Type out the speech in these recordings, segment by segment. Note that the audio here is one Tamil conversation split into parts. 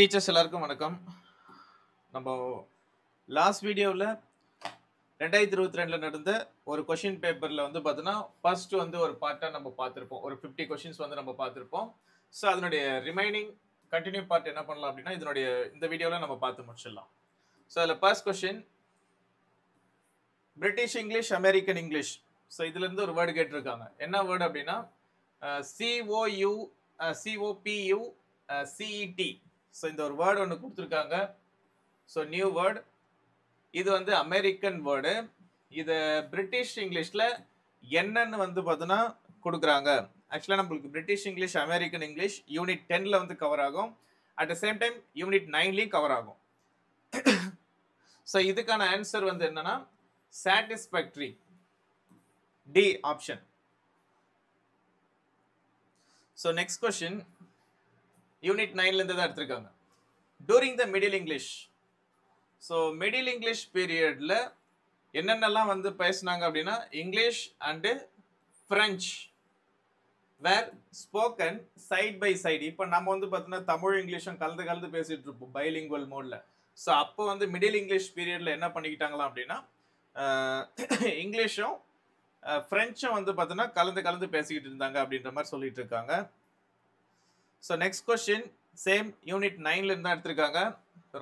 டீச்சர்ஸ் எல்லாருக்கும் வணக்கம். நம்ம லாஸ்ட் வீடியோவில் 2022 நடந்த ஒரு கொஷின் பேப்பரில் வந்து பார்த்தீங்கன்னா ஃபர்ஸ்ட் வந்து ஒரு பார்ட்டாக நம்ம பார்த்துருப்போம். ஒரு 50 கொஷின்ஸ் வந்து நம்ம பார்த்துருப்போம். ஸோ அதனுடைய ரிமைனிங் கண்டினியூ பார்ட் என்ன பண்ணலாம் அப்படின்னா இந்த வீடியோவில் நம்ம பார்த்து முடிச்சிடலாம். ஸோ அதில் first question British English, American English. So இதுலேருந்து ஒரு வேர்டு கேட்டிருக்காங்க. என்ன வேர்டு அப்படின்னா COPU CET. ஸோ இந்த ஒரு வேர்டு ஒன்று கொடுத்துருக்காங்க. So new word. இது வந்து அமெரிக்கன் வேர்டு. இது பிரிட்டிஷ் இங்கிலீஷில் என்னன்னு வந்து பார்த்தோன்னா கொடுக்குறாங்க. ஆக்சுவலாக நம்மளுக்கு British English, American English unit 10ல் வந்து கவர் ஆகும். At the same time unit 9லையும் கவர் ஆகும். ஸோ இதுக்கான ஆன்சர் வந்து என்னன்னா satisfactory, D option. So next question unit 9லேருந்து தான் எடுத்திருக்காங்க. During the Middle English. So Middle English பீரியடில் என்னென்னலாம் வந்து பேசினாங்க அப்படின்னா English and French were spoken side by side. இப்போ நம்ம வந்து பார்த்தோன்னா தமிழ் இங்கிலீஷும் கலந்து பேசிட்டு இருப்போம் பைலிங்குவல் மோடில். ஸோ அப்போ வந்து மிடில் இங்கிலீஷ் பீரியடில் என்ன பண்ணிக்கிட்டாங்களாம் அப்படின்னா இங்கிலீஷும் ஃப்ரெஞ்சும் வந்து பார்த்தோன்னா கலந்து பேசிக்கிட்டு இருந்தாங்க அப்படின்ற மாதிரி சொல்லிட்டு இருக்காங்க. So next question same unit 9லேருந்து தான் எடுத்திருக்காங்க.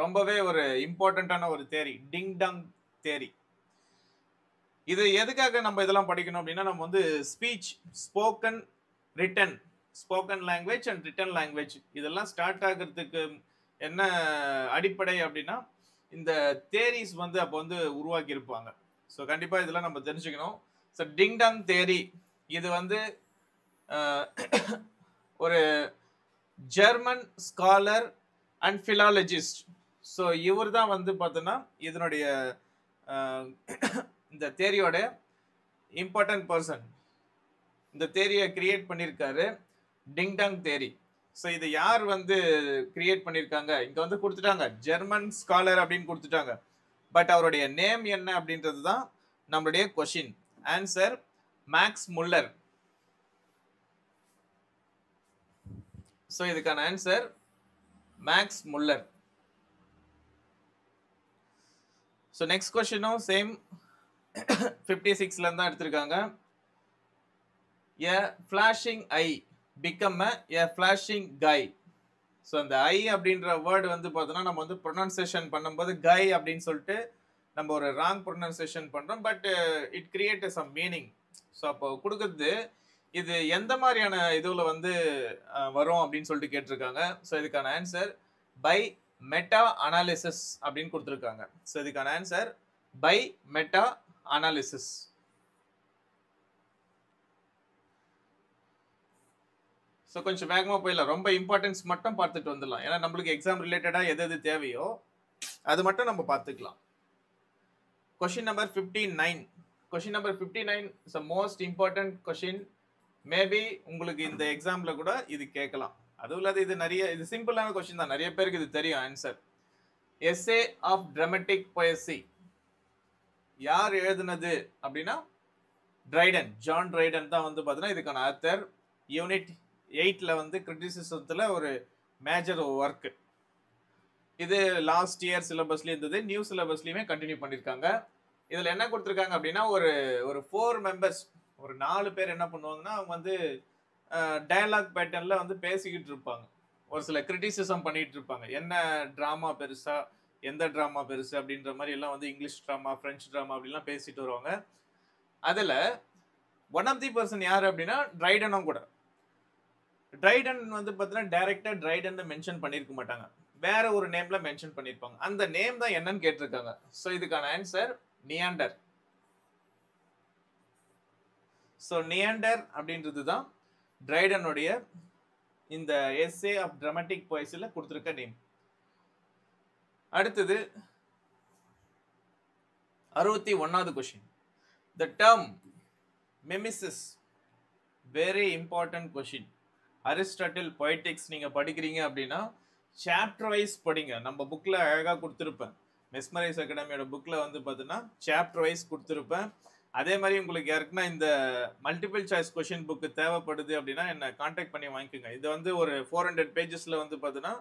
ரொம்பவே ஒரு இம்பார்ட்டண்ட்டான ஒரு தேரி, டிங் டாங் தேரி. இது எதுக்காக நம்ம இதெல்லாம் படிக்கணும் அப்படின்னா நம்ம வந்து speech, spoken, written, spoken language and written language இதெல்லாம் ஸ்டார்ட் ஆகிறதுக்கு என்ன அடிப்படை அப்படின்னா இந்த தேரிஸ் வந்து அப்போ வந்து உருவாக்கி இருப்பாங்க. ஸோ கண்டிப்பாக இதெல்லாம் நம்ம தெரிஞ்சுக்கணும். ஸோ டிங் டாங் தேரி இது வந்து ஒரு ஜெர்மன் ஸ்காலர் அண்ட் ஃபிலாலஜிஸ்ட். ஸோ இவர் தான் வந்து பார்த்தோன்னா இதனுடைய இந்த தேரியோட இம்பார்ட்டன்ட் பர்சன். இந்த தேரியை கிரியேட் பண்ணியிருக்காரு, டிங்டாங் தேரி. ஸோ இது யார் வந்து கிரியேட் பண்ணியிருக்காங்க இங்கே வந்து கொடுத்துட்டாங்க, ஜெர்மன் ஸ்காலர் அப்படின்னு கொடுத்துட்டாங்க. பட் அவருடைய நேம் என்ன அப்படின்றது தான் நம்மளுடைய question. Answer Max Muller. So இதுக்கான answer Max Muller. So next கொஸ்டினும் சேம் 56ல தான் எடுத்திருக்காங்க. A flashing I become a flashing guy. So அந்த ஐ அப்படின்ற வேர்டு வந்து பார்த்தோன்னா நம்ம வந்து ப்ரொனன்சியேஷன் பண்ணும்போது கை அப்படின்னு சொல்லிட்டு நம்ம ஒரு ராங் ப்ரொனன்சியேஷன் பண்ணுறோம். But it create some meaning. So அப்போ கொடுக்குறது இது எந்த மாதிரியான இதுல வந்து வரும் அப்படின்னு சொல்லிட்டு கேட்டிருக்காங்க. ஸோ இதுக்கான ஆன்சர் பை மெட்டா அனாலிசிஸ் அப்படின்னு கொடுத்துருக்காங்க. ஸோ இதுக்கான answer by meta analysis. So கொஞ்சம் வேகமாக போயிடலாம். ரொம்ப இம்பார்ட்டன்ஸ் மட்டும் பார்த்துட்டு வந்துடலாம். ஏன்னா நம்மளுக்கு எக்ஸாம் ரிலேட்டடாக எது தேவையோ அது மட்டும் நம்ம பார்த்துக்கலாம். Question number 59. Question number 59 is a most important question. Maybe உங்களுக்கு இந்த எக்ஸாம்ல கூட இது கேட்கலாம். அதுவும் இல்லாத இது சிம்பிளான கொஸ்டின் தான், நிறைய பேருக்கு இது தெரியும் ஆன்சர். எஸ்ஏ ஆஃப் டிராமட்டிக் பொயசி யார் எழுதுனது அப்படின்னா ட்ரைடன், ஜான் ட்ரைடன் தான் வந்து பார்த்தீங்கன்னா இதுக்கான ஆத்தர். யூனிட் 8ல வந்து கிரிட்டிசிசத்துல ஒரு மேஜர் ஒர்க். இது லாஸ்ட் இயர் சிலபஸ்லயும் இருந்தது, நியூ சிலபஸ்லயுமே கண்டினியூ பண்ணியிருக்காங்க. இதுல என்ன கொடுத்துருக்காங்க அப்படின்னா ஒரு 4 மெம்பர்ஸ், ஒரு 4 பேர் என்ன பண்ணுவாங்கன்னா அவங்க வந்து டயலாக் பேட்டர்ன்ல வந்து பேசிக்கிட்டு இருப்பாங்க. ஒரு சில கிரிட்டிசிசம் பண்ணிட்டு இருப்பாங்க. என்ன ட்ராமா பெருசா, எந்த ட்ராமா பெருசு அப்படின்ற மாதிரி எல்லாம் வந்து இங்கிலீஷ் ட்ராமா, பிரெஞ்சு ட்ராமா அப்படிலாம் பேசிட்டு வருவாங்க. அதுல ஒன் ஆஃப் தி பர்சன் யாரு அப்படின்னா ட்ரைடனும் கூட. ட்ரைடன் வந்து பார்த்தீங்கன்னா டைரக்டா ட்ரைடன் மென்ஷன் பண்ணியிருக்க மாட்டாங்க, வேற ஒரு நேம்ல மென்ஷன் பண்ணியிருப்பாங்க. அந்த நேம் தான் என்னன்னு கேட்டிருக்காங்க. ஸோ இதுக்கான ஆன்சர் நியாண்டர். ஸோ நியாண்டர் அப்படின்றது தான் ட்ரைடனுடைய இந்த எஸ்ஏ ஆஃப் டிராமட்டிக் பொயசில கொடுத்திருக்க நேம். அடுத்தது 61வது question. The term mimesis, very important question. Aristotle Poetics நீங்க படிக்கிறீங்க அப்படின்னா சாப்டர் வைஸ் படிங்க. நம்ம புக்ல அழகா கொடுத்துருப்பேன், மெஸ்மரைஸ் அகாடமியோட புக்ல வந்து பார்த்தீங்கன்னா சாப்டர் வைஸ் கொடுத்துருப்பேன். அதே மாதிரி உங்களுக்கு யாருக்குன்னா இந்த மல்டிபிள் சாய்ஸ் கொஷின் புக்கு தேவைப்படுது அப்படின்னா என்ன காண்டாக்ட் பண்ணி வாங்கிக்கோங்க. இது வந்து ஒரு 400 பேஜஸ்ல வந்து பார்த்தீங்கன்னா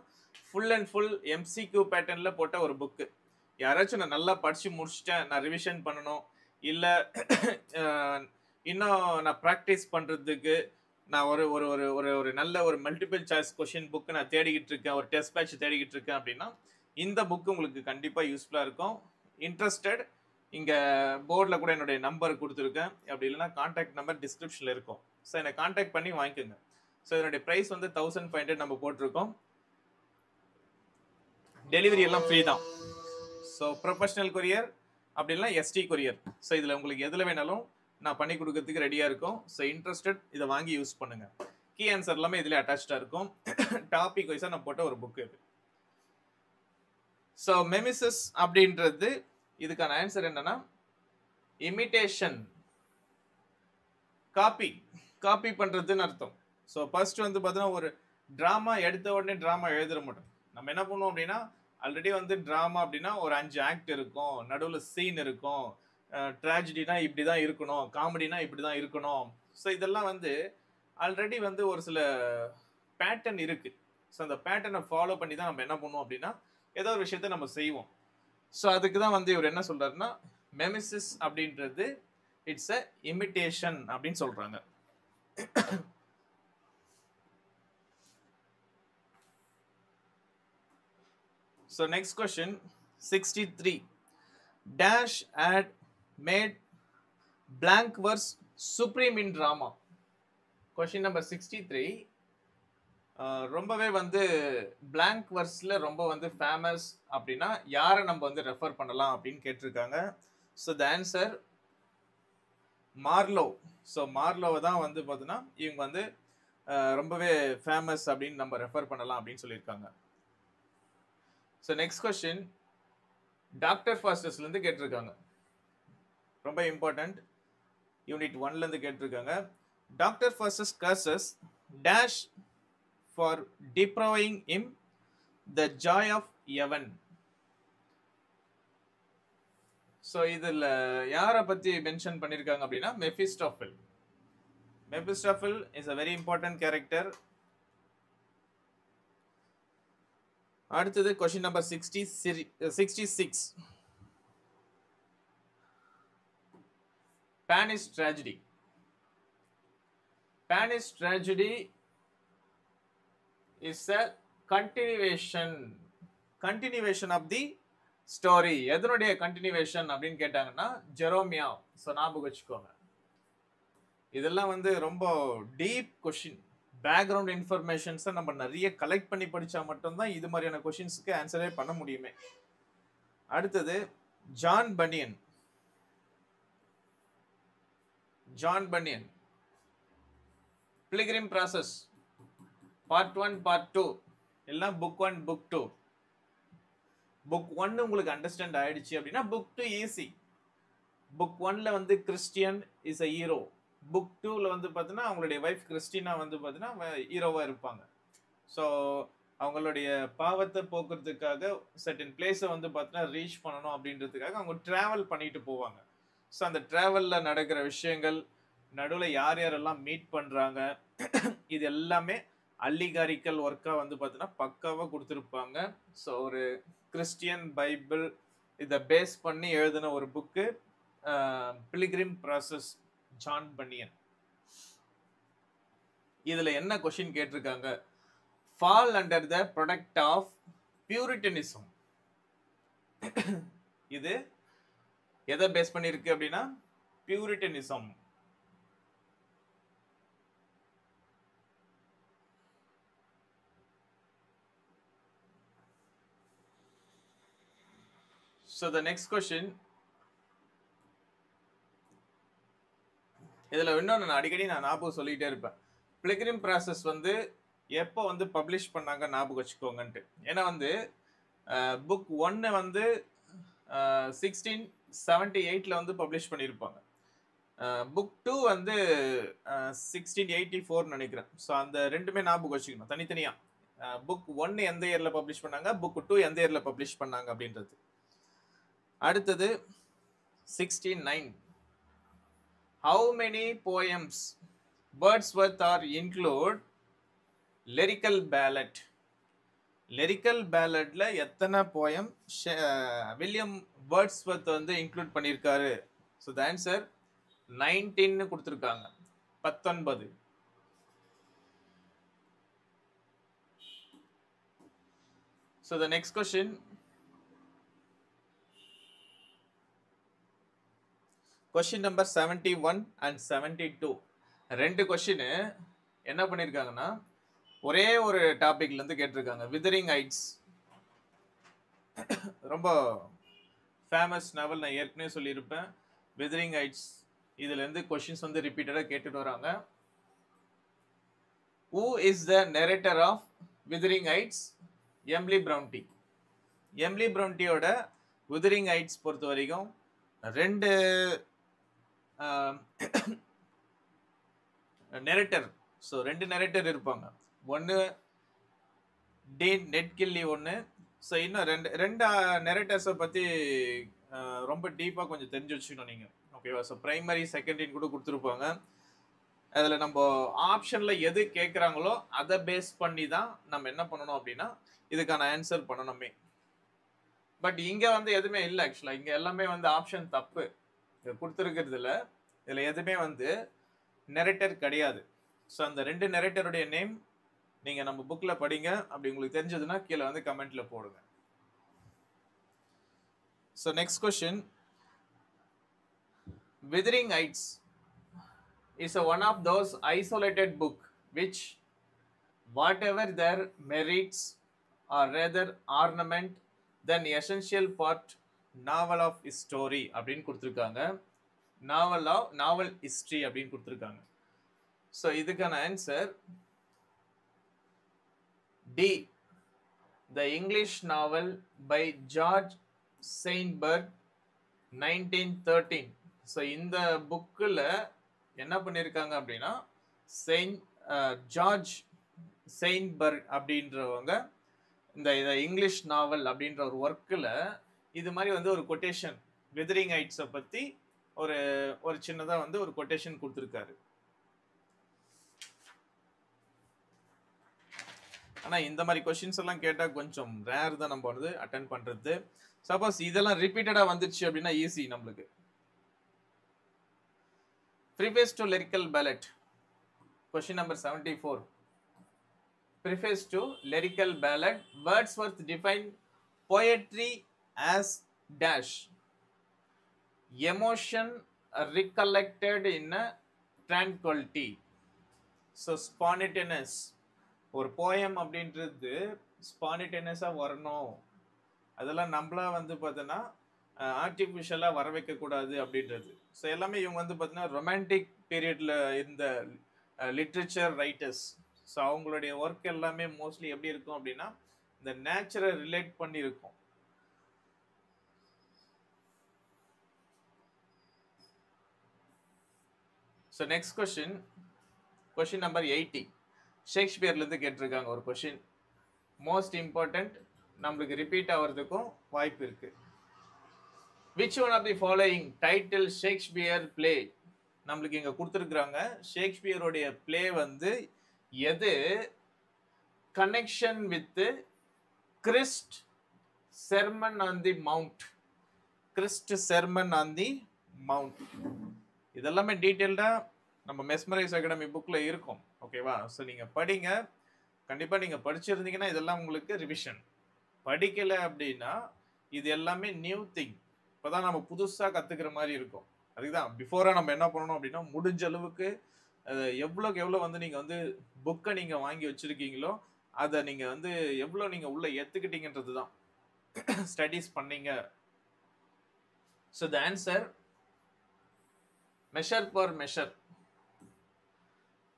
ஃபுல் அண்ட் ஃபுல் எம்சிக்யூ பேட்டர்ன்ல போட்ட ஒரு புக்கு. யாராச்சும் நான் நல்லா படிச்சு முடிச்சிட்டேன், நான் ரிவிஷன் பண்ணணும், இல்லை இன்னும் நான் ப்ராக்டிஸ் பண்ணுறதுக்கு நான் ஒரு ஒரு ஒரு ஒரு ஒரு நல்ல ஒரு மல்டிபிள் சாய்ஸ் கொஷின் புக்கு நான் தேடிக்கிட்டு இருக்கேன், ஒரு டெஸ்ட் பேட்ச் தேடிக்கிட்டு இருக்கேன் அப்படின்னா இந்த புக்கு உங்களுக்கு கண்டிப்பாக யூஸ்ஃபுல்லாக இருக்கும். இன்ட்ரெஸ்டட் இங்கே போர்டில் கூட என்னுடைய நம்பர் கொடுத்துருக்கேன், அப்படி இல்லைன்னா கான்டாக்ட் நம்பர் டிஸ்கிரிப்ஷனில் இருக்கும். ஸோ என்னை கான்டாக்ட் பண்ணி வாங்கிக்கோங்க. ஸோ இதனுடைய ப்ரைஸ் வந்து 1500 நம்ம போட்டிருக்கோம். டெலிவரி எல்லாம் ஃப்ரீ தான். ஸோ ப்ரொஃபஷனல் கொரியர் அப்படி இல்லைனா எஸ்டி கொரியர். ஸோ இதில் உங்களுக்கு எதில் வேணாலும் நான் பண்ணி கொடுக்கறதுக்கு ரெடியாக இருக்கும். ஸோ இன்ட்ரெஸ்டட் இதை வாங்கி யூஸ் பண்ணுங்கள். கீ ஆன்சர் எல்லாமே இதில் அட்டாச்சாக இருக்கும். டாபிக் வைஸாக நான் போட்ட ஒரு புக்கு இது. ஸோ மெமிசிஸ் அப்படின்றது இதுக்கான ஆன்சர் என்னன்னா இமிட்டேஷன், காப்பி பண்றதுன்னு அர்த்தம். ஸோ ஃபர்ஸ்ட் வந்து பார்த்தீங்கன்னா ஒரு ட்ராமா எடுத்த உடனே ட்ராமா எழுதிட மாட்டோம். நம்ம என்ன பண்ணுவோம் அப்படின்னா ஆல்ரெடி வந்து ட்ராமா அப்படின்னா ஒரு 5 ஆக்ட் இருக்கும், நடுவில் சீன் இருக்கும், ட்ராஜடினா இப்படி தான் இருக்கணும், காமெடினா இப்படி தான் இருக்கணும். ஸோ இதெல்லாம் வந்து ஆல்ரெடி வந்து ஒரு சில பேட்டர்ன் இருக்கு. ஸோ அந்த பேட்டர்னை ஃபாலோ பண்ணி தான் நம்ம என்ன பண்ணுவோம் அப்படின்னா ஏதோ ஒரு விஷயத்த நம்ம செய்வோம். ஸோ அதுக்கு தான் வந்து இவர் என்ன சொல்றாருன்னா மெமிசிஸ் அப்படின்றது இட்ஸ் அ இமிட்டேஷன் அப்படின்னு சொல்றாங்க. So next question 63 dash had made blank verse supreme in drama. Question number 63 ரொம்பவே வந்து பிளாங்க் வர்ஸ்ல ரொம்ப வந்து ஃபேமஸ் அப்படின்னா யாரை நம்ம வந்து ரெஃபர் பண்ணலாம் அப்படின்னு கேட்டிருக்காங்க. So the answer Marlowe. ஸோ மார்லோவை தான் வந்து பார்த்தீங்கன்னா இவங்க வந்து ரொம்பவே ஃபேமஸ் அப்படின்னு நம்ம ரெஃபர் பண்ணலாம் அப்படின்னு சொல்லியிருக்காங்க. ஸோ நெக்ஸ்ட் கொஸ்டின் டாக்டர் ஃபாஸ்டர்ஸ்லேருந்து கேட்டிருக்காங்க. ரொம்ப இம்பார்ட்டன்ட். யூனிட் 1லேருந்து கேட்டிருக்காங்க. Doctor Faustus curses dash for depriving him the joy of heaven. So இதில் யாரை பற்றி மென்ஷன் பண்ணியிருக்காங்க அப்படின்னா Mephistopheles. Mephistopheles is a very important character. அடுத்தது question number 66 Spanish tragedy. Spanish tragedy is a continuation of the story. எதனுடைய continuation அப்படின்னு கேட்டாங்கன்னா ஜெரோமியா. ஸோ ஞாபகம் வச்சுக்கோங்க. இதெல்லாம் வந்து ரொம்ப டீப் கொஸ்டின், பேக்ரவுண்ட் இன்ஃபர்மேஷன்ஸை நம்ம நிறைய கலெக்ட் பண்ணி படித்தா மட்டும்தான் இது மாதிரியான கொஸ்டின்ஸுக்கு ஆன்சரே பண்ண முடியுமே. அடுத்தது ஜான் பனியன் பிலிகிரிம் ப்ராசஸ் பார்ட் 1 பார்ட் 2 எல்லாம் புக் 1 புக் 2. புக் 1 உங்களுக்கு அண்டர்ஸ்டாண்ட் ஆயிடுச்சு அப்படின்னா புக் 2 ஈஸி. புக் 1ல வந்து Christian is a hero. Book 2ல வந்து பார்த்தீங்கன்னா அவங்களுடைய வைஃப் கிறிஸ்டினா வந்து பார்த்தீங்கன்னா ஹீரோவாக இருப்பாங்க. ஸோ அவங்களுடைய பாவத்தை போக்குறதுக்காக சர்டன் பிளேஸை வந்து பார்த்தீங்கன்னா ரீச் பண்ணணும் அப்படின்றதுக்காக அவங்க ட்ராவல் பண்ணிட்டு போவாங்க. ஸோ அந்த ட்ராவலில் நடக்கிற விஷயங்கள், நடுவில் யார் யாரெல்லாம் மீட் பண்ணுறாங்க, இது எல்லாமே அல்லிகாரிக்கல் ஒர்க்காக வந்து பார்த்தீங்கன்னா பக்காவாக கொடுத்துருப்பாங்க. ஸோ ஒரு கிறிஸ்டியன் பைபிள் இதை பேஸ் பண்ணி எழுதின ஒரு புக்கு பிலிகிரிம் ப்ராசஸ், ஜான் பனியன். இதில் என்ன கொஸ்டின் கேட்டிருக்காங்க? Fall under the product of Puritanism. இது எதை பேஸ் பண்ணியிருக்கு அப்படின்னா பியூரிட்டனிசம். So the next question, இதில் இன்னும் நான் அடிக்கடி ஞாபகம் சொல்லிகிட்டே இருப்பேன். பிலிகிரிம் ப்ராசஸ் வந்து எப்போ வந்து பப்ளிஷ் பண்ணாங்க ஞாபகம் வச்சுக்கோங்கன்ட்டு. ஏன்னா வந்து புக் 1 வந்து 1678 வந்து பப்ளிஷ் பண்ணியிருப்பாங்க. புக் 2 வந்து 1684 நினைக்கிறேன். ஸோ அந்த ரெண்டுமே ஞாபகம் வச்சுக்கணும் தனித்தனியாக. புக் 1 எந்த இயரில் பப்ளிஷ் பண்ணாங்க, புக் 2 எந்த இயரில் பப்ளிஷ் பண்ணாங்க அப்படின்றது. அடுத்தது 69 How many poems Wordsworth are include lyrical ballad? Lyrical பேலட்ல எத்தனை போயம் வில்லியம் வேர்ட்ஸ்வர்த் வந்து இன்க்ளூட் பண்ணியிருக்காரு? ஸோ த ஆன்சர் 19 கொடுத்துருக்காங்க. 19. So the next question, question number 71 and 72. ரெண்டு கொஸ்டின் என்ன பண்ணியிருக்காங்கன்னா ஒரே ஒரு டாபிக்ல இருந்து கேட்டிருக்காங்க. விதரிங் ஹைட்ஸ் ரொம்ப ஃபேமஸ் நாவல், நான் ஏற்கனவே சொல்லியிருப்பேன். விதரிங் ஹைட்ஸ் இதுல இருந்து கொஸ்டின்ஸ் வந்து ரிப்பீட்டடா கேட்டுட்டு வராங்க. Who is the narrator of Wuthering Heights? Emily Bronte. Emily பிரவுன்டியோட விதரிங் ஹைட்ஸ் பொறுத்த வரைக்கும் ரெண்டு நெரேட்டர், ஸோ ரெண்டு நெரேட்டர் இருப்பாங்க. ஒன்று டீன் நெட்கில்லி ஒன்று. ஸோ இன்னும் ரெண்டு நெரேட்டர்ஸை பற்றி ரொம்ப டீப்பாக கொஞ்சம் தெரிஞ்சு வச்சுக்கணும் நீங்கள், ஓகேவா? ஸோ ப்ரைமரி செகண்டரின்னு கூட கொடுத்துருப்பாங்க. அதில் நம்ம ஆப்ஷனில் எது கேட்குறாங்களோ அதை பேஸ் பண்ணி தான் நம்ம என்ன பண்ணணும் அப்படின்னா இதுக்கான ஆன்சர் பண்ணணுமே. பட் இங்கே வந்து எதுவுமே இல்லை. ஆக்சுவலாக இங்கே எல்லாமே வந்து ஆப்ஷன் தப்பு கொடுத்துருக்கிறதுல. இதில் எதுவுமே வந்து நெரேட்டர் கிடையாது. ஸோ அந்த ரெண்டு நெரேட்டருடைய நேம் நீங்கள் நம்ம புக்கில் படிங்க. அப்படி உங்களுக்கு தெரிஞ்சதுன்னா கீழே வந்து கமெண்ட்ல போடுங்க. So next question, withering heights is one of those isolated book which whatever their merits or rather ornament than essential part novel of story அப்படின்னு கொடுத்துருக்காங்க. நாவல் ஹிஸ்டரி அப்படின்னு கொடுத்துருக்காங்க. ஸோ இதுக்கான answer D, the English novel by George Saintsbury 1913. So இந்த புக்கில் என்ன பண்ணியிருக்காங்க அப்படின்னா ஜார்ஜ் செயின்பர்க் அப்படின்றவங்க இந்த இங்கிலீஷ் நாவல் அப்படின்ற ஒரு ஒர்க்கில் இது மாதிரி வந்து ஒரு கொட்டேஷன் விதரிங் ஹைட்ஸை பற்றி ஒரு சின்னதாக வந்து ஒரு கொட்டேஷன் கொடுத்துருக்காரு. ஆனால் இந்த மாதிரி கொஸ்டின்ஸ் எல்லாம் கேட்டால் கொஞ்சம் ரேர் தான் நம்ம வந்து அட்டென்ட் பண்ணுறது. சப்போஸ் இதெல்லாம் ரிப்பீட்டடாக வந்துச்சு அப்படின்னா ஈஸி நம்மளுக்கு. Preface to Lyrical Ballad. Question number 74. Preface to Lyrical Ballad. Wordsworth defined poetry as dash. Emotion recollected in a tranquility. So spontaneous. ஒரு போயம் அப்படின்றது ஸ்பான்டேனியஸாக வரணும். அதெல்லாம் நம்மளா வந்து பார்த்தோன்னா ஆர்டிஃபிஷியலாக வர வைக்கக்கூடாது அப்படின்றது. ஸோ எல்லாமே இவங்க வந்து பார்த்தீங்கன்னா ரொமான்டிக் பீரியடில் இருந்த லிட்ரேச்சர் ரைட்டர்ஸ். ஸோ அவங்களுடைய ஒர்க் எல்லாமே மோஸ்ட்லி எப்படி இருக்கும் அப்படின்னா இந்த நேச்சரை ரிலேட் பண்ணி இருக்கும். So next question, question number 80. ஷேக்ஸ்பியர்லேருந்து கேட்டிருக்காங்க ஒரு கொஸ்டின். மோஸ்ட் இம்பார்ட்டன்ட், நம்மளுக்கு ரிப்பீட் ஆகிறதுக்கும் வாய்ப்பு இருக்குது. Which one of the following title Shakespeare play? நம்மளுக்கு இங்க கொடுத்துருக்குறாங்க. ஷேக்ஸ்பியருடைய பிளே வந்து எது connection with Christ sermon on the mount. Christ sermon on the mount. இதெல்லாமே டீட்டெயில்டா நம்ம மெஸ்மரைஸ் அகாடமி புக்ல இருக்கும், ஓகேவா? ஸோ நீங்க படிங்க. கண்டிப்பா நீங்க படிச்சிருந்தீங்கன்னா இதெல்லாம் உங்களுக்கு ரிவிஷன். படிக்கல அப்படின்னா இது எல்லாமே நியூ திங். இப்போதான் நம்ம புதுசாக கற்றுக்கிற மாதிரி இருக்கும். அதுக்கு தான் பிஃபோராக நம்ம என்ன பண்ணணும் அப்படின்னா முடிஞ்ச அளவுக்கு எவ்வளோக்கு எவ்வளோ வந்து நீங்கள் வந்து புக்கை நீங்கள் வாங்கி வச்சுருக்கீங்களோ அதை நீங்கள் வந்து எவ்வளோ நீங்கள் உள்ளே ஏற்றுக்கிட்டீங்கன்றது தான் ஸ்டடீஸ் பண்ணீங்க. So the answer measure for measure.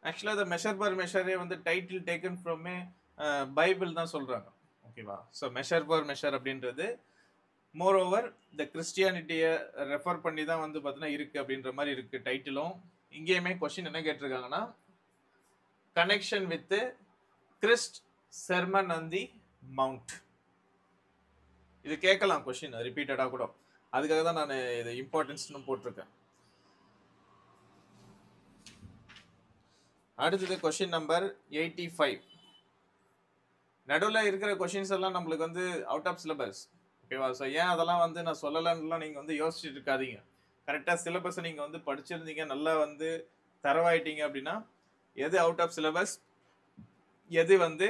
ஆக்சுவலாக இந்த மெஷர் ஃபார் மெஷரே வந்து டைட்டில் டேக்கன் ஃப்ரம் பைபிள் தான் சொல்கிறாங்க, ஓகேவா? ஸோ மெஷர் ஃபார் மெஷர் அப்படின்றது மோர் ஓவர் இந்த கிறிஸ்டியானிட்டியை ரெஃபர் பண்ணி தான் வந்து பார்த்தீங்கன்னா இருக்குது அப்படின்ற மாதிரி இருக்குது டைட்டிலும். இங்கேயுமே கொஸ்டின் என்ன கேட்டிருக்காங்கன்னா connection with Christ sermon on the mount. இது கேட்கலாம் கொஸ்டின் ரிப்பீட்டடாக கூட. அதுக்காக தான் நான் இது இம்பார்ட்டன்ஸ்னு போட்டிருக்கேன். அடுத்தது கொஸ்டின் நம்பர் 85. நடுவில் இருக்கிற கொஸ்டின்ஸ் எல்லாம் நம்மளுக்கு வந்து அவுட் ஆஃப் சிலபஸ். ஓகேவா? ஸோ ஏன் அதெல்லாம் வந்து நான் சொல்லலைன்னுலாம் நீங்கள் வந்து யோசிச்சுட்டு இருக்காதீங்க. கரெக்டாக சிலபஸை நீங்கள் வந்து படிச்சிருந்தீங்க, நல்லா வந்து தரவாயிட்டீங்க அப்படின்னா எது அவுட் ஆஃப் சிலபஸ், எது வந்து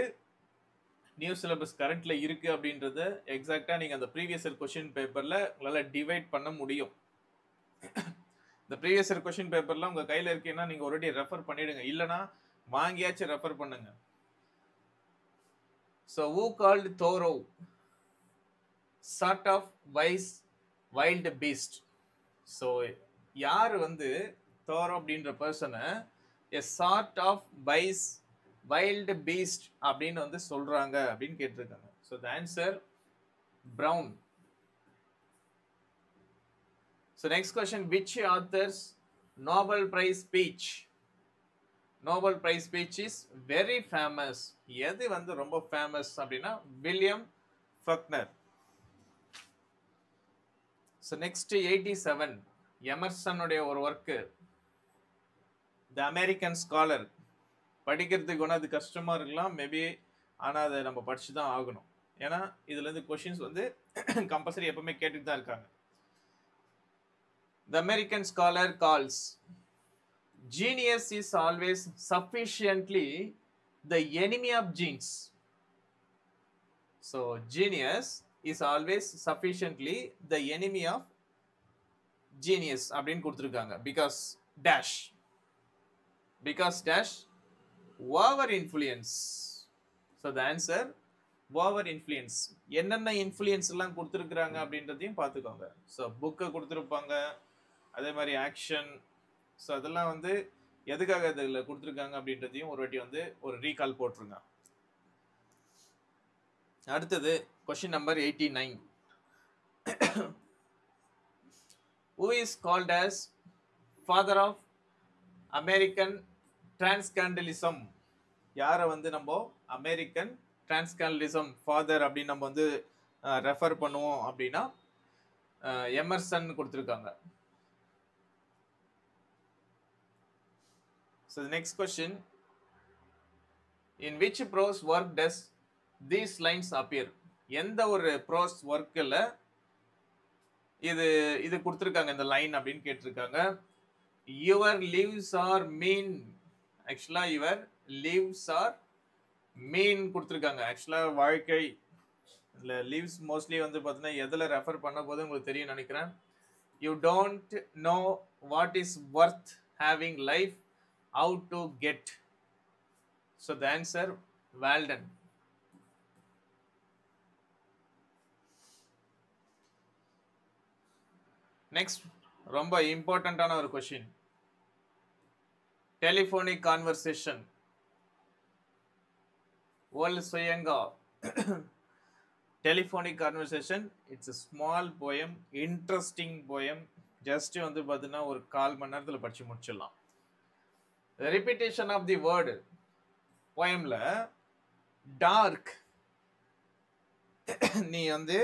நியூ சிலபஸ் கரண்ட்ல இருக்கு அப்படின்றத எக்ஸாக்டா நீங்க அந்த ப்ரீவியஸ் இயர் கொஸ்டின் பேப்பர்ல உங்களால டிவைட் பண்ண முடியும். இந்த ப்ரீவியஸ் இயர் கொஸ்டின் பேப்பர்லாம் உங்க கையில இருக்குன்னா நீங்க ஆல்ரெடி ரெஃபர் பண்ணிடுங்க, இல்லனா வாங்கியாச்சும் ரெஃபர் பண்ணுங்க. So who called Thoreau sort of wise wild beast? So யார் வந்து Thoreau அப்படின்ற பர்சனை a sort of wise wild beast அப்படின்னு வந்து சொல்றாங்க அப்படின்னு கேட்டிருக்காங்க. So the answer Brown. So next question, which author's Nobel Prize speech? Nobel Prize speech is very famous. எது வந்து ரொம்ப ஃபேமஸ் அப்படின்னா வில்லியம் ஃபக்னர். So next 87, எமர்சனுடைய ஒரு ஒர்க்கு த அமெரிக்கன் ஸ்காலர். படிக்கிறதுக்கு ஒன்று அது கஷ்டமாக இருக்கலாம் மேபி, ஆனால் அதை நம்ம படிச்சு தான் ஆகணும். ஏன்னா இதுலேருந்து கொஷின்ஸ் வந்து கம்பல்சரி எப்பவுமே கேட்டுட்டு தான் இருக்காங்க. The American scholar calls genius is always sufficiently the enemy of genius. So genius is always sufficiently the enemy of genius அப்படின்னு கொடுத்துருக்காங்க. Because dash over influence. So the answer over influence. என்னென்ன இன்ஃப்ளூயன்ஸ் எல்லாம் கொடுத்துருக்குறாங்க அப்படின்றதையும் பார்த்துக்கோங்க. ஸோ புக்கை கொடுத்துருப்பாங்க, அதே மாதிரி ஆக்ஷன். ஸோ அதெல்லாம் வந்து எதுக்காக இதில் கொடுத்துருக்காங்க அப்படின்றதையும் ஒரு வாட்டி வந்து ஒரு ரீகால் போட்டுருங்க. அடுத்தது question number 89. Who is called as father of American transcendentalism? யாரை வந்து நம்ம அமெரிக்கன் டிரான்ஸ்கேண்டலிசம் ஃபாதர் அப்படின்னு நம்ம வந்து ரெஃபர் பண்ணுவோம் அப்படின்னா எமர்சன் கொடுத்துருக்காங்க. So the next question, in which prose work does these lines appear? எந்த ஒரு ப்ரோஸ் ஒர்க்கில் இது கொடுத்துருக்காங்க இந்த லைன் அப்படின்னு கேட்டிருக்காங்க. your lives are mean. ஆக்சுவலா your lives are மீன் கொடுத்துருக்காங்க. ஆக்சுவலாக வாழ்க்கை இல்லை லீவ்ஸ் மோஸ்ட்லி வந்து பார்த்தீங்கன்னா எதில் ரெஃபர் பண்ண போது உங்களுக்கு தெரியும் நினைக்கிறேன். You don't know what is worth having life, how to get. So the answer Walton. Next ரொம்ப இம்பார்ட்டண்ட்டான ஒரு question, telephonic conversation. Volsoyenga. Telephonic conversation. It's a small poem, interesting poem. Just வந்து பார்த்தீங்கன்னா ஒரு 1/4 மணி நேரத்தில் படிச்சு முடிச்சிடலாம். The repetition of the word poemல டார்க், நீ வந்து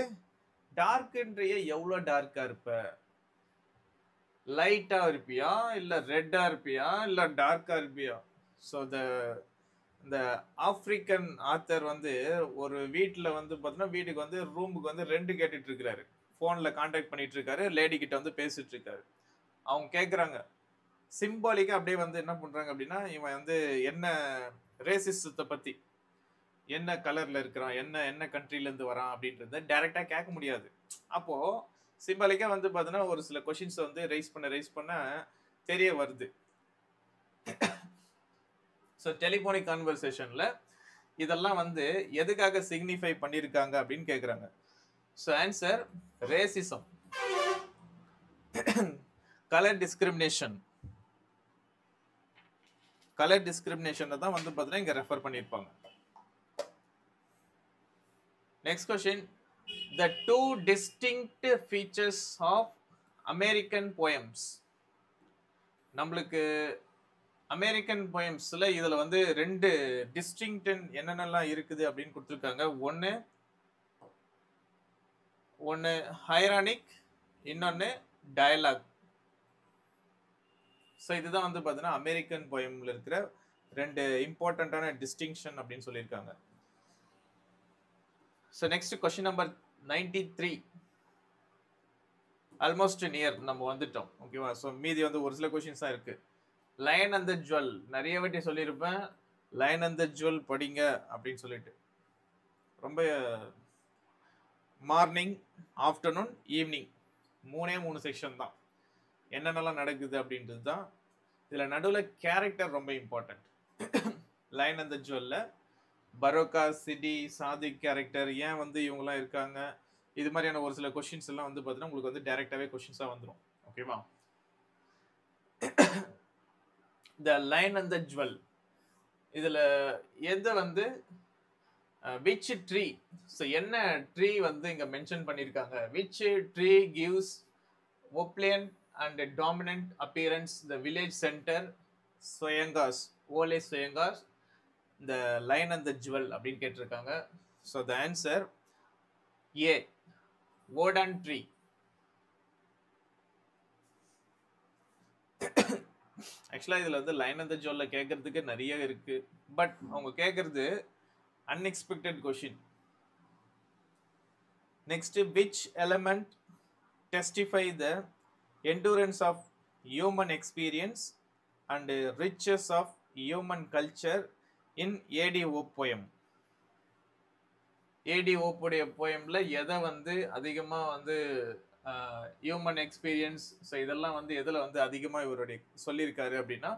டார்க்ன்றிய எவ்வளோ டார்க்காக இருப்ப, லைட்டாக இருப்பியா இல்லை ரெட்டாக இருப்பியா இல்லை டார்க்காக இருப்பியா. ஸோ இந்த ஆப்பிரிக்கன் ஆத்தர் வந்து ஒரு வீட்டில் வந்து பார்த்தீங்கன்னா வீட்டுக்கு வந்து ரூமுக்கு வந்து ரெண்ட் கேட்டுட்டு இருக்கிறாரு, ஃபோனில் கான்டாக்ட் பண்ணிட்டு இருக்காரு, லேடி கிட்ட வந்து பேசிட்டு இருக்காரு. அவங்க கேட்குறாங்க சிம்பாலிக்காக அப்படியே வந்து என்ன பண்ணுறாங்க அப்படின்னா இவன் வந்து என்ன ரேசிசத்தை பற்றி, என்ன கலரில் இருக்கிறான், என்ன கண்ட்ரிலேருந்து வரான் அப்படின்றத டைரெக்டாக கேட்க முடியாது. அப்போது சிம்பாலிக்காக வந்து பார்த்தீங்கன்னா ஒரு சில கொஷின்ஸை வந்து ரைஸ் பண்ண தெரிய வருது. ஸோ டெலிஃபோனிக் கான்வர்சேஷனில் இதெல்லாம் வந்து எதுக்காக சிக்னிஃபை பண்ணியிருக்காங்க அப்படின்னு கேட்குறாங்க. So answer racism, colour discrimination. Colour டிஸ்கிரிமினேஷனை தான் வந்து பார்த்தீங்கன்னா இங்கே ரெஃபர் பண்ணியிருப்பாங்க. Next question, the 2 distinct features of American poems. நம்மளுக்கு அமெரிக்கன் போயம்ஸில் இதில் வந்து 2 டிஸ்டிங்க்ட் என்னென்னலாம் இருக்குது அப்படின்னு கொடுத்துருக்காங்க. ஒன்று ஹைரானிக், இன்னொன்று டயலாக். ஸோ இதுதான் வந்து பார்த்தீங்கன்னா அமெரிக்கன் போயமில் இருக்கிற ரெண்டு இம்பார்ட்டண்ட்டான டிஸ்டிங்ஷன் அப்படின்னு சொல்லியிருக்காங்க. So next question number 93. Almost near நம்ம வந்துட்டோம். ஓகேவா? ஸோ மீதி வந்து ஒரு சில கொஸ்டின்ஸ் தான் இருக்கு. லயன் அண்ட் த ஜுவல் நிறைய வாட்டி சொல்லியிருப்பேன். லயன் அண்ட் த ஜுவல் படிங்க அப்படின்னு சொல்லிட்டு. ரொம்ப மார்னிங், ஆஃப்டர்நூன், ஈவினிங் 3 செக்ஷன் தான். என்னென்னலாம் நடக்குது அப்படின்றது தான். இதில் நடுவில் கேரக்டர் ரொம்ப இம்பார்ட்டன்ட். லயன் அண்ட் த ஜுவல்ல பரோக்கா, சிடி, சாதிக் கேரக்டர் ஏன் வந்து இவங்கெல்லாம் இருக்காங்க, இது மாதிரியான ஒரு சில கொஸ்டின்ஸ் எல்லாம் வந்து பார்த்தீங்கன்னா உங்களுக்கு வந்து டைரக்டாகவே கொஸ்டின்ஸாக வந்துடும். ஓகேவா? The lion and the jewel இதில் எது வந்து விச் ட்ரீ, ஸோ என்ன ட்ரீ வந்து இங்கே மென்ஷன் பண்ணியிருக்காங்க. Which tree gives oblivion and dominant appearance the village centre ஸ்வயங்காஸ், ஓலே ஸ்வயங்காஸ், the line and the jewel அப்படின்னு கேட்டிருக்காங்க. So the answer A, odan tree. ஆக்சுவலாக இதில் வந்து லைன் அண்ட் த ஜுவல்ல கேட்கறதுக்கு நிறைய இருக்கு. பட் அவங்க கேட்கறது unexpected question. Next, which element testify the endurance of human experience and riches of human culture in ADO poem. ADO உடைய போயம்ல எதை வந்து அதிகமா வந்து ஹியூமன் எக்ஸ்பீரியன்ஸ், ஸோ இதெல்லாம் வந்து எதில் வந்து அதிகமாக இவருடைய சொல்லியிருக்காரு அப்படின்னா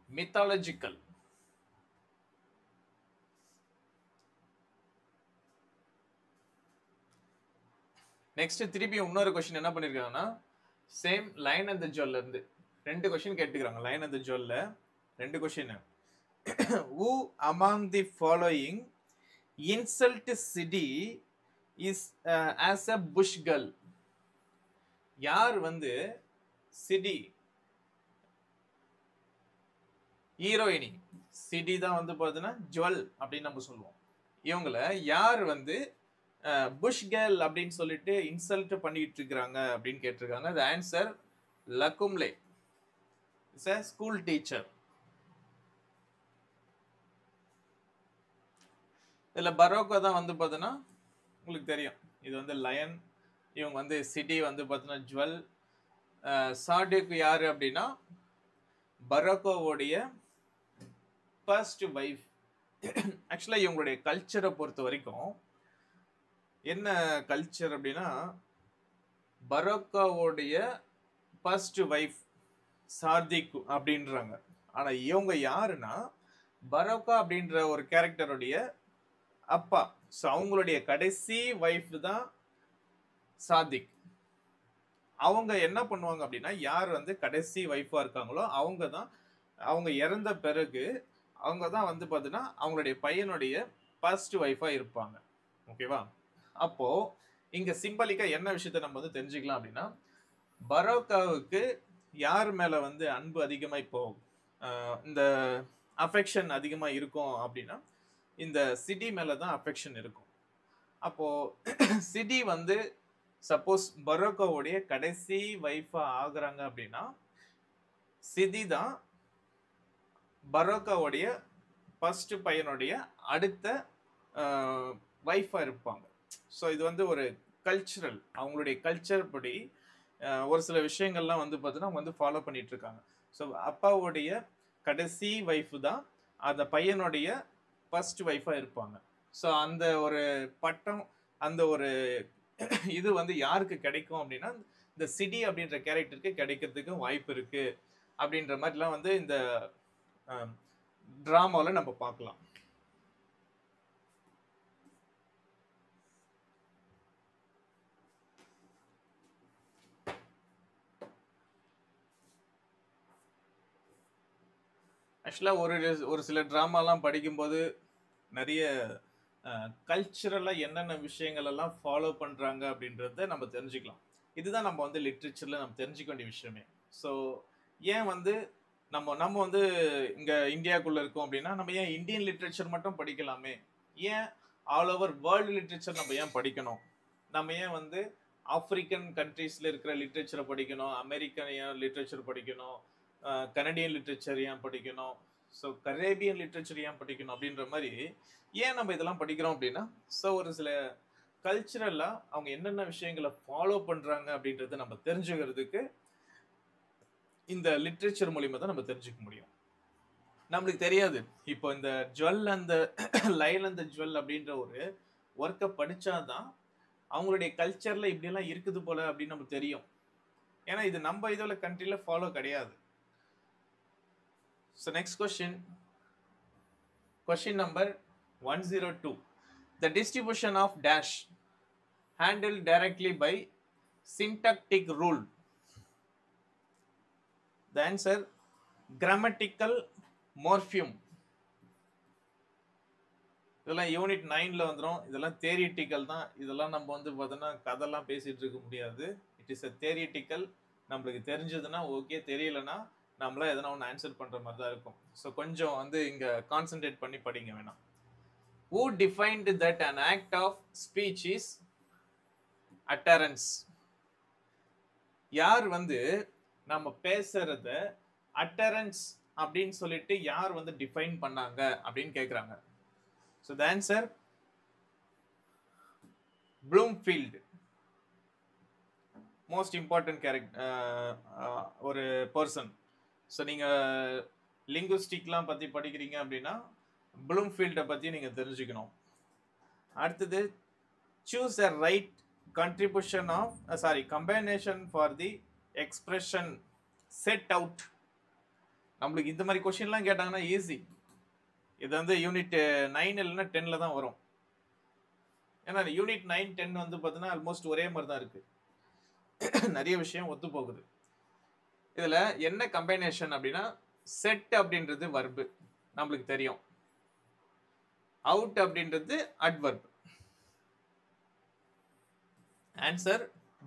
மித்தாலஜிக்கல். நெக்ஸ்ட் திருப்பி இன்னொரு கொஸ்டின் என்ன பண்ணியிருக்காங்கன்னா, சேம் லைன் அண்ட் த ஜுவல்ல இருந்து 2 கொஸ்டின் கேட்டுக்கிறாங்க. லைன் அண்ட் த ஜுவல்ல 2 question. who among the following insult city is as a bush girl? யார் வந்து சிடி ஹீரோயினி, சிடி தான் வந்து பார்த்தீங்கன்னா ஜுவல் அப்படின்னு நம்ம சொல்லுவோம். இவங்கள யார் வந்து புஷ் கேர்ள் அப்படின்னு சொல்லிட்டு இன்சல்ட் பண்ணிட்டு இருக்கிறாங்க அப்படின்னு கேட்டிருக்காங்க. The answer Lakunle, is a school teacher. இதில் பரோக்கா தான் வந்து பார்த்தீங்கன்னா உங்களுக்கு தெரியும், இது வந்து லயன், இவங்க வந்து சிடி வந்து பார்த்தீங்கன்னா ஜுவல். சாடிக் யாரு அப்படின்னா பரோக்கோவுடைய ஃபர்ஸ்ட் வைஃப். ஆக்சுவலாக இவங்களுடைய கல்ச்சரை பொறுத்த வரைக்கும் என்ன கல்ச்சர் அப்படின்னா, பரோக்காவுடைய ஃபர்ஸ்ட் வைஃப் சாதிக் அப்படின்றாங்க. ஆனா இவங்க யாருன்னா பரோக்கா அப்படின்ற ஒரு கேரக்டருடைய அப்பா. ஸோ அவங்களுடைய கடைசி வைஃப் தான் சாதிக். அவங்க என்ன பண்ணுவாங்க அப்படின்னா, யார் வந்து கடைசி வைஃபா இருக்காங்களோ அவங்க தான், அவங்க இறந்த பிறகு அவங்க தான் வந்து பார்த்தீங்கன்னா அவங்களுடைய பையனுடைய ஃபர்ஸ்ட் வைஃபா இருப்பாங்க. ஓகேவா? அப்போ இங்க சிம்பலிக்கா என்ன விஷயத்த நம்ம வந்து தெரிஞ்சுக்கலாம் அப்படின்னா, பரோக்காவுக்கு யார் மேல வந்து அன்பு அதிகமா இப்போ இந்த அஃபெக்ஷன் அதிகமா இருக்கும் அப்படின்னா இந்த சிடி மேல தான் அஃபெக்ஷன் இருக்கும். அப்போ சிடி வந்து சப்போஸ் பரோக்காவுடைய கடைசி வைஃபா ஆகுறாங்க அப்படின்னா சிதி தான் பரோக்காவுடைய ஃபர்ஸ்ட் பையனுடைய அடுத்த வைஃபா இருப்பாங்க. ஸோ இது வந்து ஒரு கல்ச்சுரல், அவங்களுடைய கல்ச்சர் படி ஒரு சில விஷயங்கள்லாம் வந்து பார்த்தீங்கன்னா அவங்க வந்து ஃபாலோ பண்ணிட்டு இருக்காங்க. ஸோ அப்பாவுடைய கடைசி வைஃப் தான் அந்த பையனுடைய ஃபர்ஸ்ட் வைஃபா இருப்பாங்க. ஸோ அந்த ஒரு பட்டம், அந்த ஒரு இது வந்து யாருக்கு கிடைக்கும் அப்படின்னா இந்த சிடி அப்படின்ற கேரக்டருக்கு கிடைக்கிறதுக்கு வாய்ப்பு இருக்கு அப்படின்ற மாதிரிலாம் வந்து இந்த டிராமாவில் நம்ம பார்க்கலாம். ஆக்சுவலாக ஒரு சில ட்ராமாலாம் படிக்கும்போது நிறைய கல்ச்சுரலாக என்னென்ன விஷயங்கள் எல்லாம் ஃபாலோ பண்ணுறாங்க அப்படின்றத நம்ம தெரிஞ்சுக்கலாம். இதுதான் நம்ம வந்து லிட்ரேச்சரில் நம்ம தெரிஞ்சுக்க வேண்டிய விஷயமே. ஸோ ஏன் வந்து நம்ம வந்து இங்கே இந்தியாவுக்குள்ளே இருக்கோம் அப்படின்னா நம்ம ஏன் இந்தியன் லிட்ரேச்சர் மட்டும் படிக்கலாமே, ஏன் ஆல் ஓவர் வேர்ல்டு லிட்ரேச்சர் நம்ம ஏன் படிக்கணும்? நம்ம ஏன் வந்து ஆப்பிரிக்கன் கண்ட்ரீஸில் இருக்கிற லிட்ரேச்சரை படிக்கணும், அமெரிக்கன் லிட்ரேச்சர் படிக்கணும், கனடியன் லிட்ரேச்சர் ஏன் படிக்கணும், ஸோ கரேபியன் லிட்ரேச்சர் ஏன் படிக்கணும் அப்படின்ற மாதிரி ஏன் நம்ம இதெல்லாம் படிக்கிறோம் அப்படின்னா, ஸோ ஒரு சில கல்ச்சுரலாக அவங்க என்னென்ன விஷயங்களை ஃபாலோ பண்ணுறாங்க அப்படின்றத நம்ம தெரிஞ்சுக்கிறதுக்கு இந்த லிட்ரேச்சர் மூலியமா தான் நம்ம தெரிஞ்சுக்க முடியும். நம்மளுக்கு தெரியாது, இப்போ இந்த ஜுவல் அந்த லைல் அந்த ஜுவல் அப்படின்ற ஒரு ஒர்க்கை படிச்சாதான் அவங்களுடைய கல்ச்சர்ல இப்படியெல்லாம் இருக்குது போல அப்படின்னு நமக்கு தெரியும். ஏன்னா இது நம்ம இதோட கண்ட்ரில ஃபாலோ கிடையாது. So next question number 102. The distribution of dash handled directly by syntactic rule. The answer grammatical morpheme. இதெல்லாம் யூனிட் 9ல வந்துடும். இதெல்லாம் தியரிட்டிக்கல் தான். இதெல்லாம் நம்ம வந்து பார்த்தோன்னா கதெல்லாம் பேசிட்டு இருக்க முடியாது. It is a theoretical. நம்மளுக்கு தெரிஞ்சதுன்னா ஓகே, தெரியலன்னா நம்மளா எதனா ஒன்று ஆன்சர் பண்ணுற மாதிரி தான் இருக்கும். ஸோ கொஞ்சம் வந்து இங்கே கான்சென்ட்ரேட் பண்ணி படிங்க வேணாம். Who defined that an act of speech is utterance? யார் வந்து நம்ம பேசுறத utterance அப்படின்னு சொல்லிட்டு யார் வந்து டிஃபைன் பண்ணாங்க அப்படின்னு கேட்குறாங்க. So the answer Bloomfield. Most important ஒரு பர்சன். ஸோ நீங்கள் லிங்குவிஸ்டிக்லாம் பற்றி படிக்கிறீங்க அப்படின்னா ப்ளூம்ஃபீல்டை பற்றி நீங்கள் தெரிஞ்சுக்கணும். அடுத்தது choose a right contribution of combination for the expression set out. நம்மளுக்கு இந்த மாதிரி கொஸ்டின்லாம் கேட்டாங்கன்னா ஈஸி. இது வந்து யூனிட் 9 இல்லைன்னா 10ல தான் வரும். ஏன்னா யூனிட் 9, 10 வந்து பார்த்தீங்கன்னா ஆல்மோஸ்ட் ஒரே மாதிரி தான் இருக்கு. நிறைய விஷயம் ஒத்து போகுது. இதுல என்ன கம்பைனேஷன் அப்படின்னா, செட் அப்படின்றது வர்பு நம்மளுக்கு தெரியும், அவுட் அப்படின்றது அட்வர்ப். Answer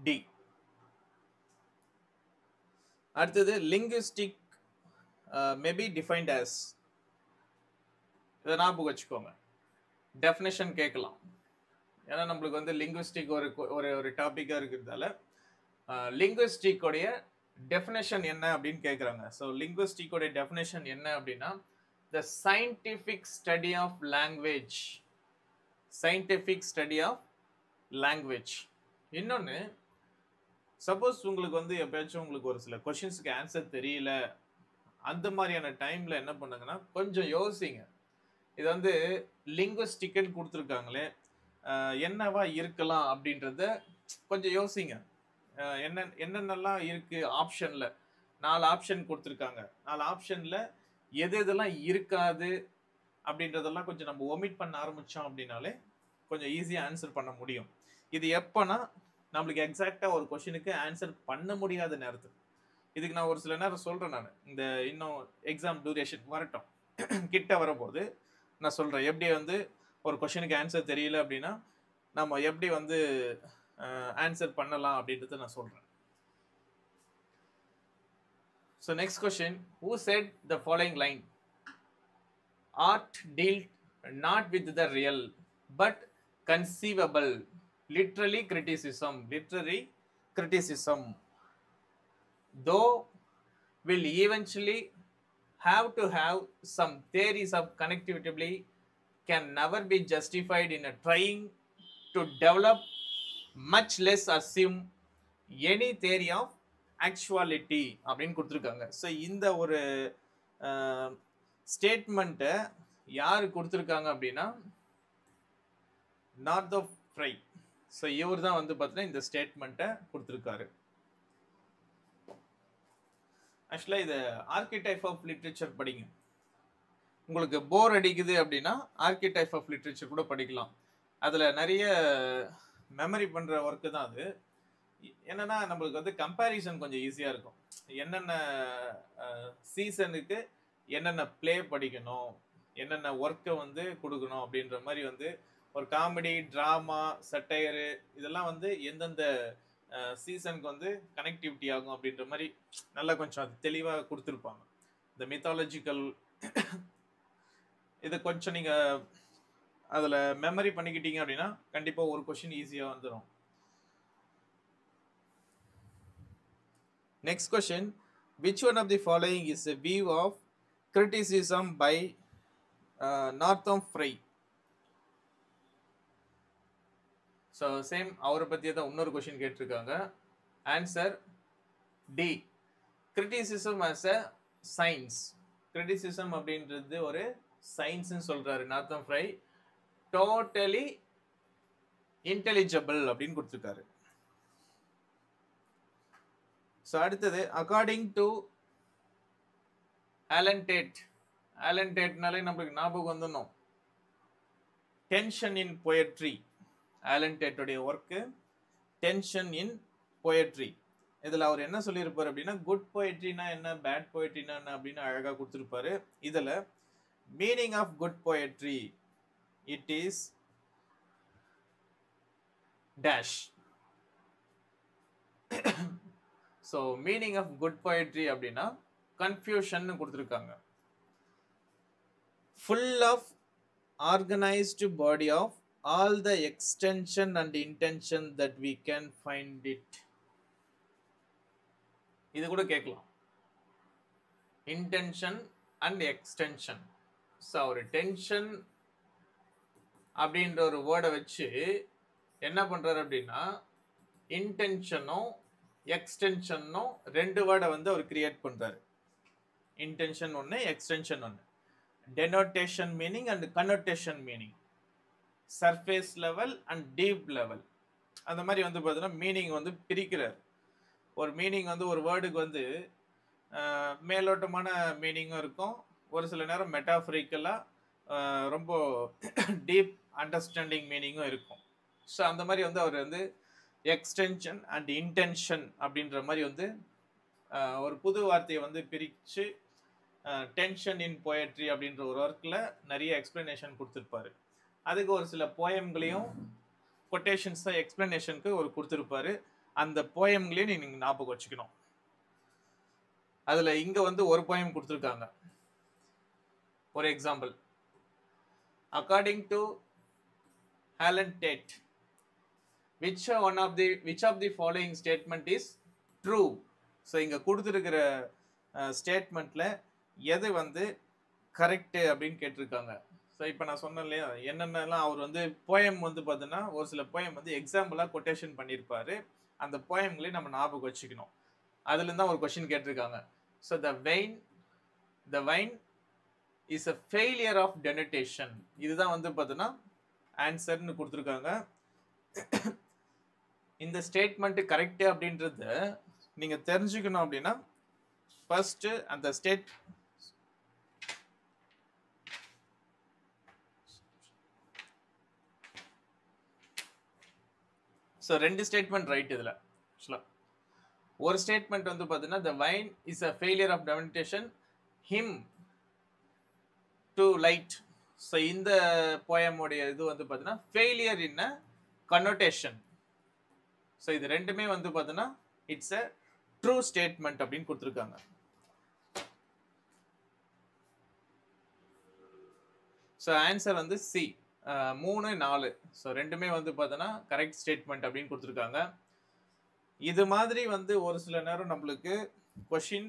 D. அடுத்தது லிங்குவிஸ்டிக் மேபி டிஃபைன்ட் ஆஸ். இதை ஞாபகம் வச்சுக்கோங்க. டெஃபினேஷன் கேட்கலாம். ஏன்னா நம்மளுக்கு வந்து லிங்குவிஸ்டிக் ஒரு டாபிக்காக இருக்கிறதால லிங்குவிஸ்டிக்கோடைய டெஃபினேஷன் என்ன அப்படின்னு கேட்குறாங்க. ஸோ லிங்குவிஸ்டிக்கோடைய டெஃபினேஷன் என்ன அப்படின்னா, the scientific study of language. Scientific study of language. இன்னொன்று, சப்போஸ் உங்களுக்கு வந்து எப்பயாச்சும் உங்களுக்கு ஒரு சில கொஷின்ஸுக்கு ஆன்சர் தெரியல, அந்த மாதிரியான டைமில் என்ன பண்ணுங்கன்னா கொஞ்சம் யோசிங்க. இது வந்து லிங்குவிஸ்டிக்னு கொடுத்துருக்காங்களே, என்னவா இருக்கலாம் அப்படின்றத கொஞ்சம் யோசிங்க. என்னென்னலாம் இருக்கு ஆப்ஷன்ல. 4 ஆப்ஷன் கொடுத்துருக்காங்க. 4 ஆப்ஷன்ல எது எதெல்லாம் இருக்காது அப்படின்றதெல்லாம் கொஞ்சம் நம்ம ஒமிட் பண்ண ஆரம்பிச்சோம் அப்படின்னாலே கொஞ்சம் ஈஸியாக ஆன்சர் பண்ண முடியும். இது எப்போனா நம்மளுக்கு எக்ஸாக்டா ஒரு கொஸ்டினுக்கு ஆன்சர் பண்ண முடியாத நேரத்துக்கு. இதுக்கு நான் ஒரு சில நேரம் சொல்றேன். நான் இந்த இன்னும் எக்ஸாம் டியூரேஷன் வரட்டும், கிட்ட வரும்போது நான் சொல்றேன் எப்படி வந்து ஒரு கொஸ்டினுக்கு ஆன்சர் தெரியல அப்படின்னா நம்ம எப்படி வந்து ஆன்சர் பண்ணலாம் அப்படின்றத நான் சொல்றேன். So next question, who said the following line? Art dealt not with the real but conceivable. Literary criticism. Though will eventually have to have some theories of connectivity, can never be justified in a trying to develop, much less assume any theory of actuality அப்படின்னு கொடுத்துருக்காங்க. ஸோ இந்த ஒரு ஸ்டேட்மெண்ட்டை யார் கொடுத்துருக்காங்க அப்படின்னா நார்தோப் ஃப்ரை. ஸோ இவர் தான் வந்து பார்த்தீங்கன்னா இந்த ஸ்டேட்மெண்ட்டை கொடுத்துருக்காரு. ஆக்சுவலாக இது ஆர்கிடைப் ஆஃப் லிட்ரேச்சர் படிங்க. உங்களுக்கு போர் அடிக்குது அப்படின்னா ஆர்கிடைப் ஆஃப் லிட்ரேச்சர் கூட படிக்கலாம். அதில் நிறைய மெமரி பண்ணுற ஒர்க்கு தான் அது. என்னன்னா நம்மளுக்கு வந்து கம்பேரிசன் கொஞ்சம் ஈஸியாக இருக்கும். என்னென்ன சீசனுக்கு என்னென்ன பிளே படிக்கணும், என்னென்ன ஒர்க்கை வந்து கொடுக்கணும் அப்படின்ற மாதிரி வந்து ஒரு காமெடி, ட்ராமா, சட்டையரு இதெல்லாம் வந்து எந்தெந்த சீசனுக்கு வந்து கனெக்டிவிட்டி ஆகும் அப்படின்ற மாதிரி நல்லா கொஞ்சம் அது தெளிவாக கொடுத்துருப்பாங்க. இந்த மித்தாலஜிக்கல் இதை கொஞ்சம் நீங்கள் அதில் மெமரி பண்ணிக்கிட்டீங்க அப்படின்னா கண்டிப்பாக ஒரு கொஸ்டின் ஈஸியாக வந்துடும். Next question, which one of the following is a view of criticism by Northam Frey. So same அவரை பத்தியே தான் இன்னொரு क्वेश्चन கேட்டிருக்காங்க. Answer D. criticism as a science. criticism அப்படின்றது ஒரு சயின்ஸ்னு சொல்றாரு நார்த்தம் ஃப்ரை. டோட்டலி இன்டெலிஜிபிள் அப்படின்னு கொடுத்துருக்காரு. ஸோ அடுத்தது according to Allen Tate. Allen டேட்னாலே நம்மளுக்கு ஞாபகம் வந்துடணும் டென்ஷன் இன் போயட்ரி. ஆலன் டேட்டோடைய ஒர்க்கு டென்ஷன் இன் போயட்ரி. இதில் அவர் என்ன சொல்லியிருப்பார் அப்படின்னா குட் போயட்ரினா என்ன, பேட் போயட்ரினா என்ன அப்படின்னு அழகாக கொடுத்துருப்பாரு. இதில் meaning of good poetry it is dash. So meaning of good poetry அப்படின்னா கன்ஃபியூஷன் கொடுத்துருக்காங்க. Full of organised body of all the extension and intention that we can find it. இது கூட கேட்கலாம். intention and extension. ஸோ ஒரு டென்ஷன் அப்படின்ற ஒரு வேர்டை வச்சு என்ன பண்றாரு அப்படின்னா இன்டென்ஷனும் எக்ஸ்டென்ஷனும் ரெண்டு வேர்டை வந்து அவர் கிரியேட் பண்றாரு. இன்டென்ஷன் ஒன்று, எக்ஸ்டென்ஷன் ஒன்று. Denotation meaning and connotation meaning, surface level and deep level. அந்த மாதிரி வந்து பார்த்தீங்கன்னா மீனிங் வந்து பிரிக்கிறார். ஒரு மீனிங் வந்து ஒரு வேர்டுக்கு வந்து மேலோட்டமான மீனிங்கும் இருக்கும், ஒரு சில நேரம் மெட்டாஃபரிக்கலாக ரொம்ப டீப் அண்டர்ஸ்டாண்டிங் மீனிங்கும் இருக்கும். ஸோ அந்த மாதிரி வந்து அவர் வந்து எக்ஸ்டென்ஷன் அண்ட் இன்டென்ஷன் அப்படின்ற மாதிரி வந்து ஒரு புது வார்த்தையை வந்து பிரித்து டென்ஷன் இன் போயட்ரி அப்படின்ற ஒரு ஒர்க்கில் நிறைய எக்ஸ்பிளனேஷன் கொடுத்துருப்பாரு. அதுக்கு ஒரு சில போயம்களையும் கொட்டேஷன்ஸ் தான் எக்ஸ்பிளனேஷனுக்கு ஒரு கொடுத்துருப்பாரு. அந்த போயம்களையும் நீங்கள் ஞாபகம் வச்சுக்கணும். அதில் இங்கே வந்து ஒரு போயம் கொடுத்துருக்காங்க. ஒரு example, according to Allen Tate which of the following statement is true. ஸோ இங்கே கொடுத்துருக்கிற ஸ்டேட்மெண்ட்டில் எது வந்து கரெக்டு அப்படின்னு கேட்டிருக்காங்க. ஸோ இப்போ நான் சொன்னேன் இல்லையா, என்னென்னலாம் அவர் வந்து போயம் வந்து பார்த்தீங்கன்னா ஒரு சில போயம் வந்து எக்ஸாம்பிளாக கொட்டேஷன் பண்ணியிருப்பாரு. அந்த போயம்களையும் நம்ம ஞாபகம் வச்சுக்கணும். அதுலேருந்து தான் ஒரு கொஸ்டின் கேட்டிருக்காங்க. So the vine is a failure of denotation. இதுதான் வந்து பார்த்தீங்கன்னா ஆன்சர்னு கொடுத்துருக்காங்க. இந்த ஸ்டேட்மெண்ட்டு கரெக்டு அப்படின்றத நீங்கள் தெரிஞ்சுக்கணும் அப்படின்னா ஃபர்ஸ்ட் அந்த ஸோ ரெண்டு ஸ்டேட்மெண்ட் ரைட். இதில் ஆக்சுவலாக ஒரு ஸ்டேட்மெண்ட் வந்து பார்த்தீங்கன்னா the vine is a failure of denotation him to light. So இந்த போயமுடைய இது வந்து பார்த்தீங்கன்னா ஃபெயிலியர் இன் அ கன்னோட்டேஷன். ஸோ இது ரெண்டுமே வந்து பார்த்தீங்கன்னா இட்ஸ் அ ட்ரூ ஸ்டேட்மெண்ட் அப்படின்னு கொடுத்துருக்காங்க. ஸோ ஆன்சர் வந்து சி 3, 4. ஸோ ரெண்டுமே வந்து பார்த்தோன்னா கரெக்ட் ஸ்டேட்மெண்ட் அப்படின்னு கொடுத்துருக்காங்க. இது மாதிரி வந்து ஒரு சில நேரம் நம்மளுக்கு கொஷின்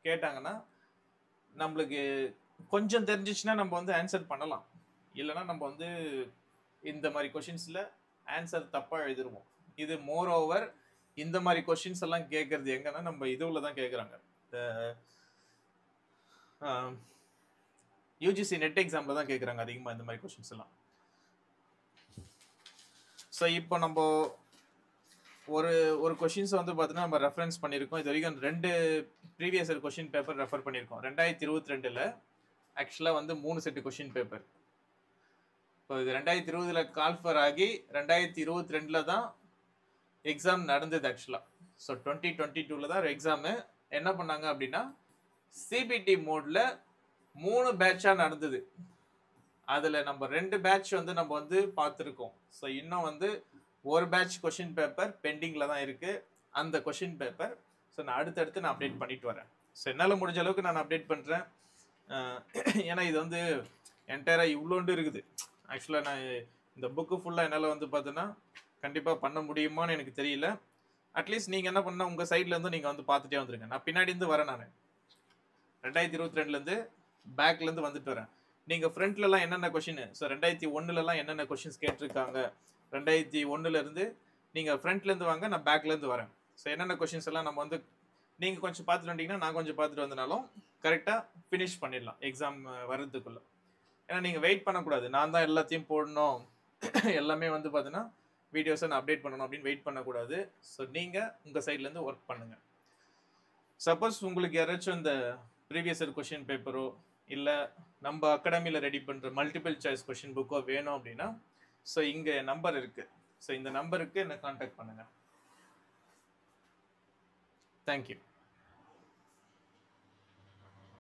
கேட்டாங்கன்னா நம்மளுக்கு கொஞ்சம் தெரிஞ்சிச்சுன்னா நம்ம வந்து ஆன்சர் பண்ணலாம். இல்லைன்னா நம்ம வந்து இந்த மாதிரி கொஷின்ஸில் ஆன்சர் தப்பாக எழுதிருவோம். இது மோர் ஓவர் இந்த மாதிரி கொஷின்ஸ் எல்லாம் கேட்கறது எங்கன்னா நம்ம இதுவில் தான் கேட்குறாங்க. யூஜிசி நெட் எக்ஸாமில் தான் கேட்குறாங்க அதிகமாக இந்த மாதிரி கொஷின்ஸ் எல்லாம். ஸோ இப்போ நம்ம ஒரு கொஷின்ஸை வந்து பார்த்தீங்கன்னா நம்ம ரெஃபரன்ஸ் பண்ணியிருக்கோம். இது வரைக்கும் 2 previous year question paper refer பண்ணியிருக்கோம். 2022 ஆக்சுவலாக வந்து 3 செட்டு கொஷின் பேப்பர். இப்போ இது 2020 கால்ஃபர் ஆகி 2022 தான் எக்ஸாம் நடந்தது ஆக்சுவலாக. ஸோ 2022 தான் எக்ஸாமு. என்ன பண்ணாங்க அப்படின்னா சிபிடி மோடில் 3 பேட்சாக நடந்தது. அதில் நம்ம 2 பேட்ச் வந்து நம்ம வந்து பார்த்துருக்கோம். ஸோ இன்னும் வந்து ஒரு பேட்ச் கொஷின் பேப்பர் பெண்டிங்கில் தான் இருக்குது. அந்த கொஷின் பேப்பர் ஸோ நான் அடுத்தடுத்து நான் அப்டேட் பண்ணிட்டு வரேன். ஸோ என்னால் முடிஞ்ச அளவுக்கு நான் அப்டேட் பண்ணுறேன். ஏன்னா இது வந்து என்டையராக இவ்வளோண்டு இருக்குது. ஆக்சுவலாக நான் இந்த புக்கு ஃபுல்லாக என்னால் வந்து பார்த்தீங்கன்னா கண்டிப்பாக பண்ண முடியுமான்னு எனக்கு தெரியல. அட்லீஸ்ட் நீங்கள் என்ன பண்ணால் உங்கள் சைட்லேருந்து நீங்கள் வந்து பார்த்துட்டே வந்துருங்க. நான் பின்னாடி இருந்து வரேன். நான் 2022லேருந்து பேக்லேருந்து வந்துட்டு வரேன். நீங்கள் ஃப்ரண்ட்லலாம் என்னென்ன கொஷின், ஸோ 2001லலாம் என்னென்ன கொஷின்ஸ் கேட்டிருக்காங்க, 2001லேருந்து நீங்கள் ஃப்ரண்ட்லேருந்து வாங்க, நான் பேக்லேருந்து வரேன். ஸோ என்னென்ன கொஷின்ஸ் எல்லாம் நம்ம வந்து நீங்கள் கொஞ்சம் பார்த்துட்டு வந்தீங்கன்னா நான் கொஞ்சம் பார்த்துட்டு வந்தனாலும் கரெக்டாக ஃபினிஷ் பண்ணிடலாம் எக்ஸாம் வர்றதுக்குள்ளே. ஏன்னா நீங்கள் வெயிட் பண்ணக்கூடாது, நான் தான் எல்லாத்தையும் போடணும் எல்லாமே வந்து பார்த்தீங்கன்னா வீடியோஸை நான் அப்டேட் பண்ணணும் அப்படின்னு வெயிட் பண்ணக்கூடாது. ஸோ நீங்கள் உங்கள் சைட்லேருந்து ஒர்க் பண்ணுங்கள். சப்போஸ் உங்களுக்கு யாராச்சும் இந்த ப்ரீவியஸ் இயர் கொஷின் பேப்பரோ இல்லை நம்ம அகாடமியில் ரெடி பண்ணுற மல்டிபிள் சாய்ஸ் கொஷின் புக்கோ வேணும் அப்படின்னா ஸோ இங்கே நம்பர் இருக்குது. ஸோ இந்த நம்பருக்கு என்னை காண்டாக்ட் பண்ணுங்கள். தேங்க்யூ.